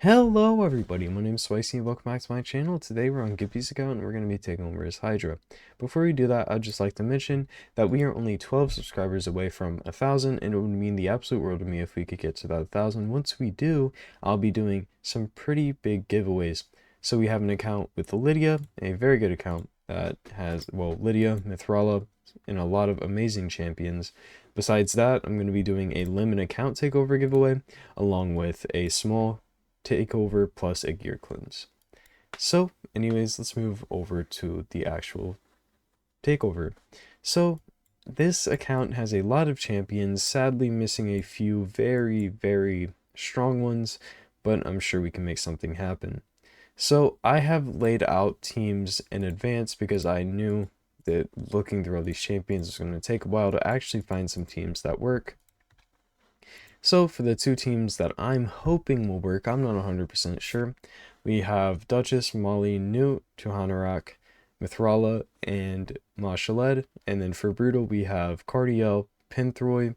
Hello everybody, my name is Spicy and welcome back to my channel. Today we're on Gippy's account and we're going to be taking over as Hydra. Before we do that, I'd just like to mention that we are only 12 subscribers away from 1,000 and it would mean the absolute world to me if we could get to that 1,000. Once we do, I'll be doing some pretty big giveaways. So we have an account with Lydia, a very good account that has, well, Lydia, Mithrala, and a lot of amazing champions. Besides that, I'm going to be doing a limit account takeover giveaway along with a small takeover plus a gear cleanse. So anyways, let's move over to the actual takeover. So this account has a lot of champions, sadly missing a few very strong ones, but I'm sure we can make something happen. So I have laid out teams in advance because I knew that looking through all these champions was going to take a while to actually find some teams that work. So for the two teams that I'm hoping will work, I'm not 100% sure. We have Duchess, Molly, Newt, Johanarak, Mithrala, and Mashaled. And then for Brutal, we have Cardiel, Pinthroy.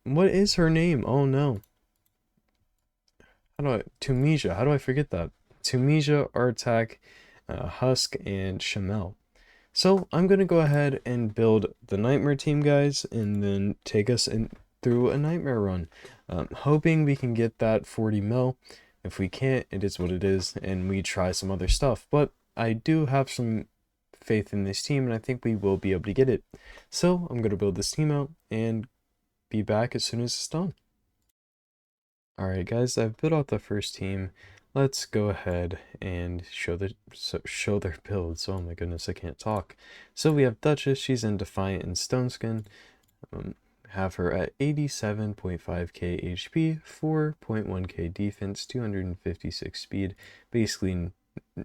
What is her name? Oh no. Tunisia. How do I forget that? Tunisia, Artak, Husk, and Shamel. So I'm going to go ahead and build the Nightmare team, guys, and then take us through a Nightmare run. Hoping we can get that 40 mil. If we can't, it is what it is, and we try some other stuff. But I do have some faith in this team, and I think we will be able to get it. So I'm going to build this team out and be back as soon as it's done. Alright guys, I've built out the first team. Let's go ahead and show their builds. Oh my goodness, I can't talk. So we have Duchess, she's in Defiant and Stoneskin. Have her at 87.5k HP, 4.1k defense, 256 speed, basically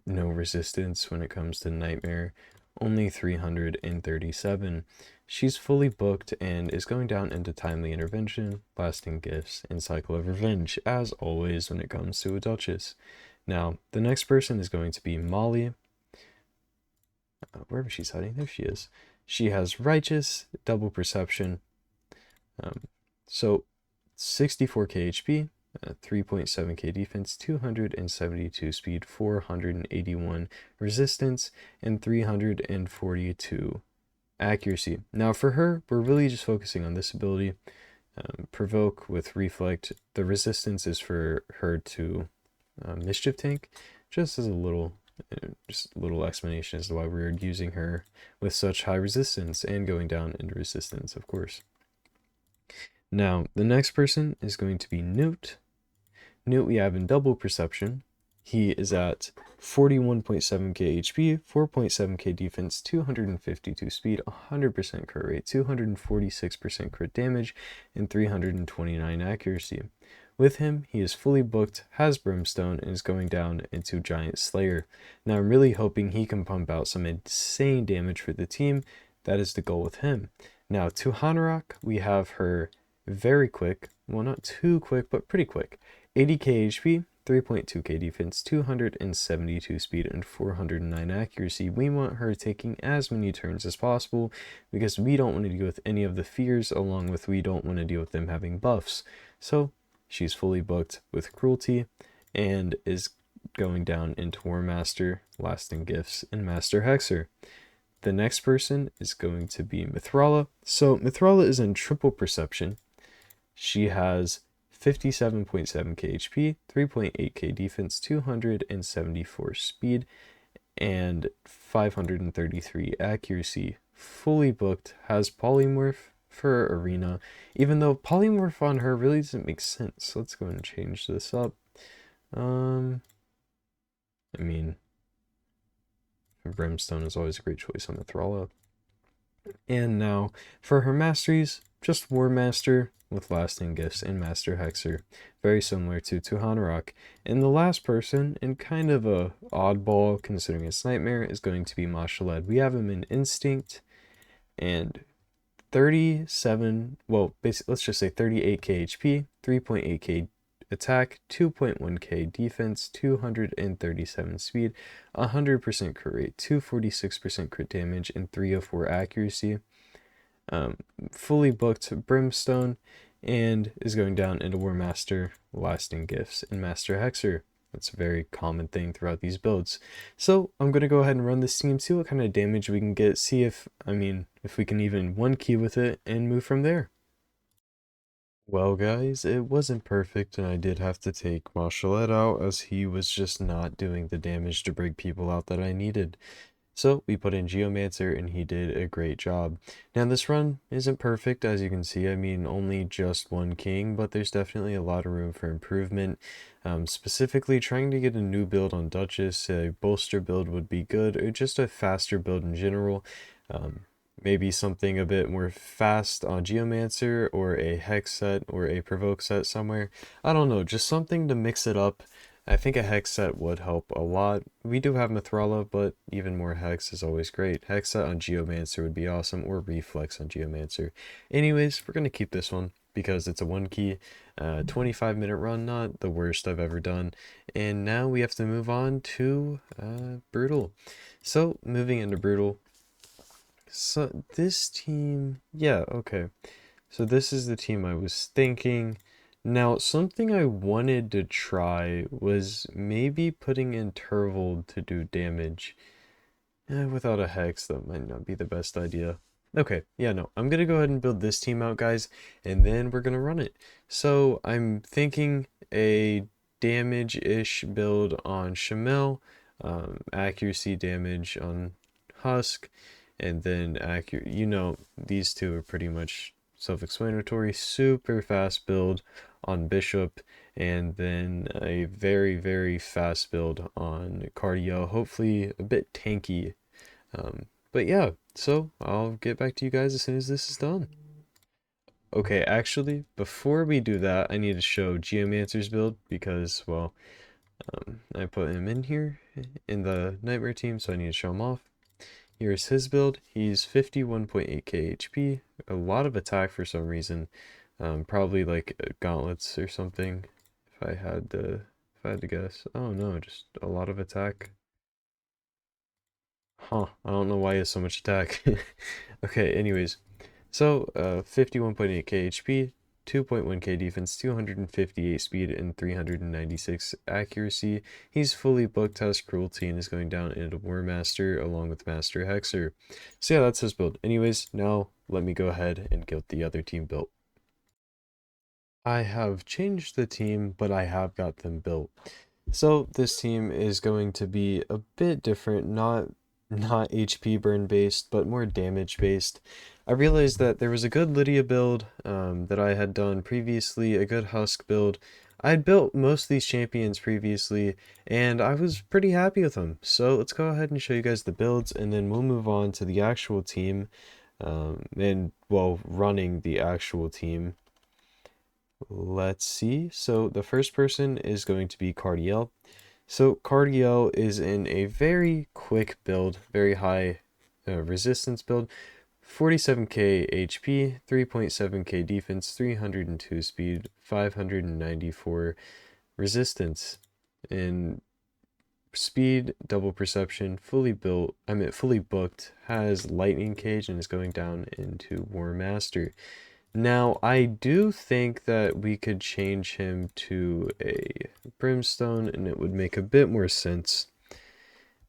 no resistance when it comes to Nightmare, only 337. She's fully booked and is going down into Timely Intervention, Lasting Gifts, and Cycle of Revenge, as always when it comes to a Duchess. Now, the next person is going to be Molly. Wherever she's hiding, there she is. She has Righteous, Double Perception, so 64k HP, 3.7k defense, 272 speed, 481 resistance, and 342 accuracy. Now for her, we're really just focusing on this ability, Provoke with Reflect. The resistance is for her to Mischief Tank, just as a little explanation as to why we're using her with such high resistance and going down into resistance, of course. Now, the next person is going to be Newt. Newt we have in Double Perception. He is at 41.7k HP, 4.7k defense, 252 speed, 100% crit rate, 246% crit damage, and 329 accuracy. With him, he is fully booked, has Brimstone, and is going down into Giant Slayer. Now, I'm really hoping he can pump out some insane damage for the team. That is the goal with him. Now, to Hanorok, we have her very quick, well, not too quick, but pretty quick, 80k HP, 3.2k defense, 272 speed, and 409 accuracy. We want her taking as many turns as possible because we don't want to deal with any of the fears, along with we don't want to deal with them having buffs. So she's fully booked with Cruelty and is going down into War Master, Lasting Gifts, and Master Hexer. The next person is going to be Mithrala. So Mithrala is in Triple Perception. She has 57.7k HP, 3.8k defense, 274 speed, and 533 accuracy. Fully booked, has Polymorph for Arena, even though Polymorph on her really doesn't make sense. Let's go and change this up. I mean, Brimstone is always a great choice on Mithrala. And now, for her masteries, just War Master with Lasting Gifts and Master Hexer, very similar to Hanorok. And the last person, and kind of a oddball considering it's Nightmare, is going to be Mashaled. We have him in Instinct and 37, well, basically, let's just say 38k HP, 3.8k attack, 2.1k defense, 237 speed, 100% crit rate, 246% crit damage, and 304 accuracy. Fully booked Brimstone, and is going down into War Master, Lasting Gifts, and Master Hexer. That's a very common thing throughout these builds. So I'm going to go ahead and run this team, see what kind of damage we can get, see if we can even one key with it, and move from there. Well, guys, it wasn't perfect, and I did have to take Marshallette out as he was just not doing the damage to break people out that I needed. So we put in Geomancer, and he did a great job. Now this run isn't perfect, as you can see. I mean, only just one king, but there's definitely a lot of room for improvement. Specifically, trying to get a new build on Duchess, a bolster build would be good, or just a faster build in general. Maybe something a bit more fast on Geomancer, or a Hex set, or a Provoke set somewhere. I don't know, just something to mix it up. I think a Hex set would help a lot. We do have Mithrala, but even more Hex is always great. Hex set on Geomancer would be awesome, or Reflex on Geomancer. Anyways, we're going to keep this one because it's a 1-key, 25-minute run, not the worst I've ever done. And now we have to move on to Brutal. So, moving into Brutal. So, this team, yeah, okay. So this is the team I was thinking. Now, something I wanted to try was maybe putting in Turvold to do damage. Without a Hex, that might not be the best idea. Okay, yeah, no, I'm gonna go ahead and build this team out, guys, and then we're gonna run it. So I'm thinking a damage-ish build on Shamel, accuracy damage on Husk, and then these two are pretty much self-explanatory. Super fast build on Bishop, and then a very, very fast build on Cardio, hopefully a bit tanky. But yeah, so I'll get back to you guys as soon as this is done. Okay, actually, before we do that, I need to show Geomancer's build because, well, I put him in here in the Nightmare team, so I need to show him off. Here's his build. He's 51.8k HP, a lot of attack for some reason, probably like gauntlets or something. If I had to guess. Oh no, just a lot of attack. Huh, I don't know why he has so much attack. Okay, anyways. So, 51.8k HP, 2.1k defense, 258 speed, and 396 accuracy. He's fully booked, has cruelty, and is going down into War Master along with Master Hexer. So yeah, that's his build. Anyways, now let me go ahead and get the other team built. I have changed the team, but I have got them built. So this team is going to be a bit different, not HP burn based, but more damage based. I realized that there was a good Lydia build that I had done previously, a good Husk build. I had built most of these champions previously, and I was pretty happy with them. So let's go ahead and show you guys the builds, and then we'll move on to the actual team, running the actual team. Let's see. So the first person is going to be Cardiel. So Cardiel is in a very quick build, very high resistance build. 47k HP, 3.7k defense, 302 speed, 594 resistance. And speed, double perception, fully booked, has lightning cage, and is going down into War Master. Now, I do think that we could change him to a Brimstone, and it would make a bit more sense.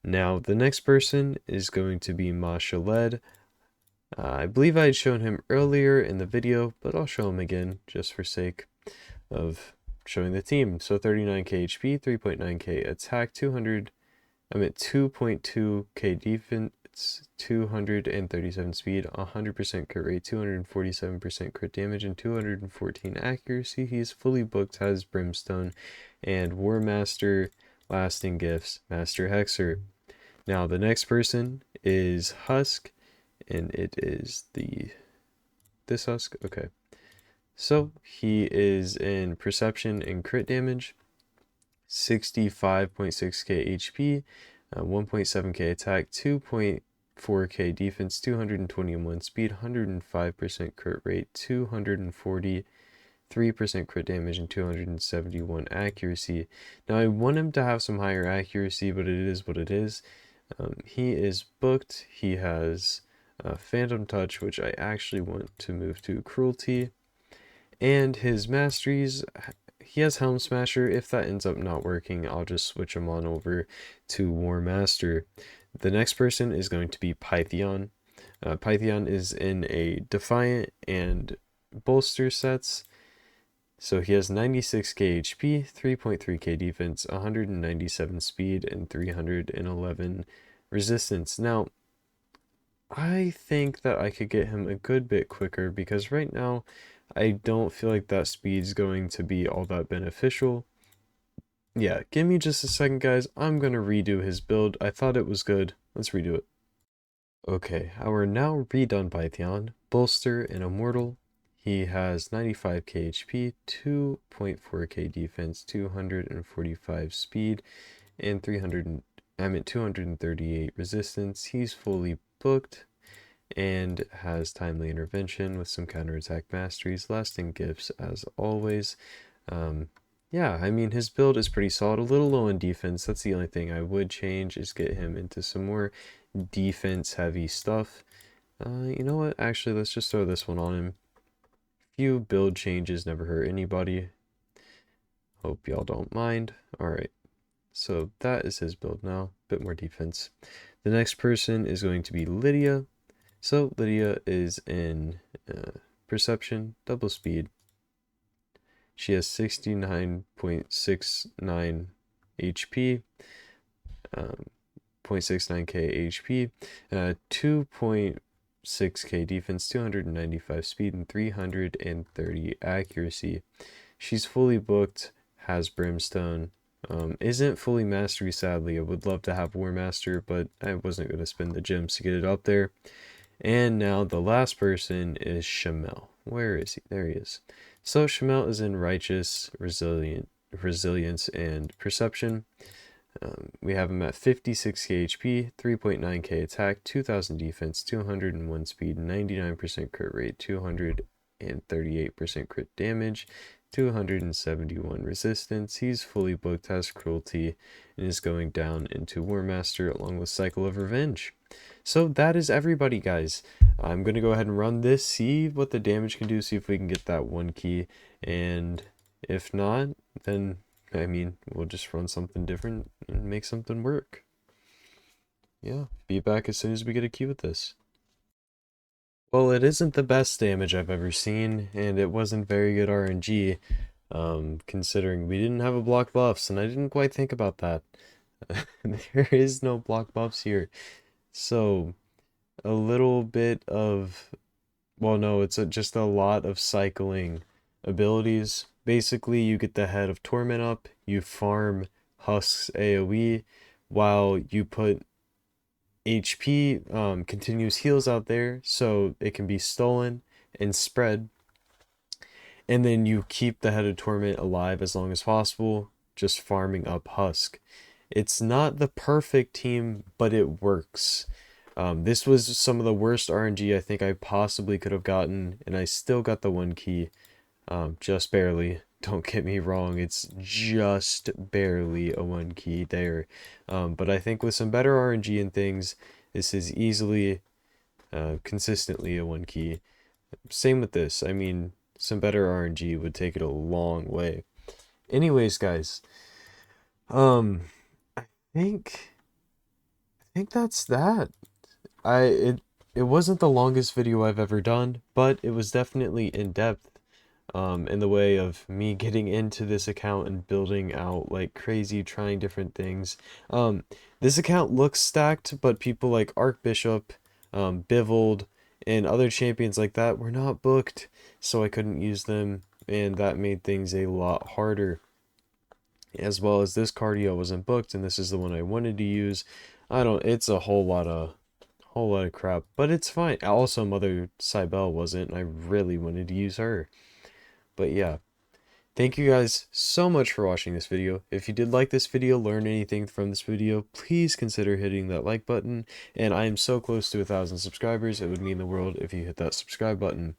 Now, the next person is going to be Mashaled. I believe I had shown him earlier in the video, but I'll show him again just for sake of showing the team. So 39k HP, 3.9k attack, 2.2k defense, 237 speed, 100% crit rate, 247% crit damage, and 214 accuracy. He's fully booked, has Brimstone, and War Master, Lasting Gifts, Master Hexer. Now the next person is Husk, and it is this Husk. Okay, so he is in Perception and Crit damage, 65.6k HP, 1.7k attack, 2.4k defense, 221 speed, 105% crit rate, 243% crit damage, and 271 accuracy. Now I want him to have some higher accuracy, but it is what it is. He is booked. He has Phantom Touch, which I actually want to move to Cruelty. And his masteries, he has Helm Smasher. If that ends up not working, I'll just switch him on over to War Master. The next person is going to be Pythion. Pythion is in a Defiant and Bolster sets. So he has 96k HP, 3.3k defense, 197 speed, and 311 resistance. Now, I think that I could get him a good bit quicker because right now I don't feel like that speed's going to be all that beneficial. Yeah, give me just a second, guys. I'm going to redo his build. I thought it was good. Let's redo it. Okay, our now redone Pythion, Bolster and Immortal. He has 95k HP, 2.4k defense, 245 speed, and 238 resistance. He's fully booked and has timely intervention with some counterattack masteries, lasting gifts as always. Yeah, I mean, his build is pretty solid, a little low in defense. That's the only thing I would change, is get him into some more defense heavy stuff. You know what? Actually, let's just throw this one on him. Few build changes never hurt anybody. Hope y'all don't mind. Alright, so that is his build now. Bit more defense. The next person is going to be Lydia. So Lydia is in Perception, double speed. She has 69.69 HP, 0.69k HP, 2.6k defense, 295 speed, and 330 accuracy. She's fully booked, has Brimstone, isn't fully mastery sadly. I would love to have War Master, but I wasn't going to spend the gems to get it up there. And now the last person is Shamel. Where is he? There he is. So Shamel is in Righteous, Resilience, and Perception. We have him at 56k HP, 3.9k attack, 2000 defense, 201 speed, 99% crit rate, 238% crit damage, 271 resistance. He's fully booked, has cruelty, and is going down into War Master along with Cycle of Revenge. So that is everybody, guys. I'm going to go ahead and run this, see what the damage can do, see if we can get that one key, and if not, then, I mean, we'll just run something different and make something work. Yeah, be back as soon as we get a key with this. Well, it isn't the best damage I've ever seen, and it wasn't very good RNG, considering we didn't have a block buffs, and I didn't quite think about that. There is no block buffs here. So, a little bit of, well, no, it's just a lot of cycling abilities. Basically, you get the Head of Torment up, you farm Husk's AoE, while you put HP, continuous heals out there, so it can be stolen and spread. And then you keep the Head of Torment alive as long as possible, just farming up Husk. It's not the perfect team, but it works. This was some of the worst RNG I think I possibly could have gotten, and I still got the one key, just barely. Don't get me wrong, it's just barely a one key there. But I think with some better RNG and things, this is easily, consistently a one key. Same with this. I mean, some better RNG would take it a long way. Anyways, guys, I think that's that. It wasn't the longest video I've ever done, but it was definitely in depth, in the way of me getting into this account and building out like crazy, trying different things. This account looks stacked, but people like Archbishop, Bivold, and other champions like that were not booked, so I couldn't use them, and that made things a lot harder. As well as this cardio wasn't booked, and this is the one I wanted to use. It's a whole lot of crap, but it's fine. Also, Mother Cybele wasn't, and I really wanted to use her. But yeah, thank you guys so much for watching this video. If you did like this video, learn anything from this video, please consider hitting that like button. And I am so close to 1,000 subscribers, it would mean the world if you hit that subscribe button.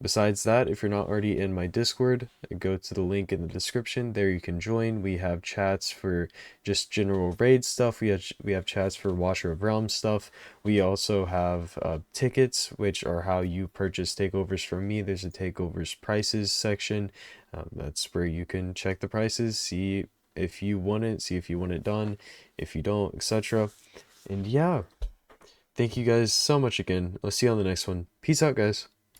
Besides that, if you're not already in my Discord, go to the link in the description. There you can join. We have chats for just general raid stuff. We have chats for Washer of Realms stuff. We also have tickets, which are how you purchase takeovers from me. There's a takeovers prices section. That's where you can check the prices, see if you want it, see if you want it done, if you don't, etc. And yeah, thank you guys so much again. I'll see you on the next one. Peace out, guys.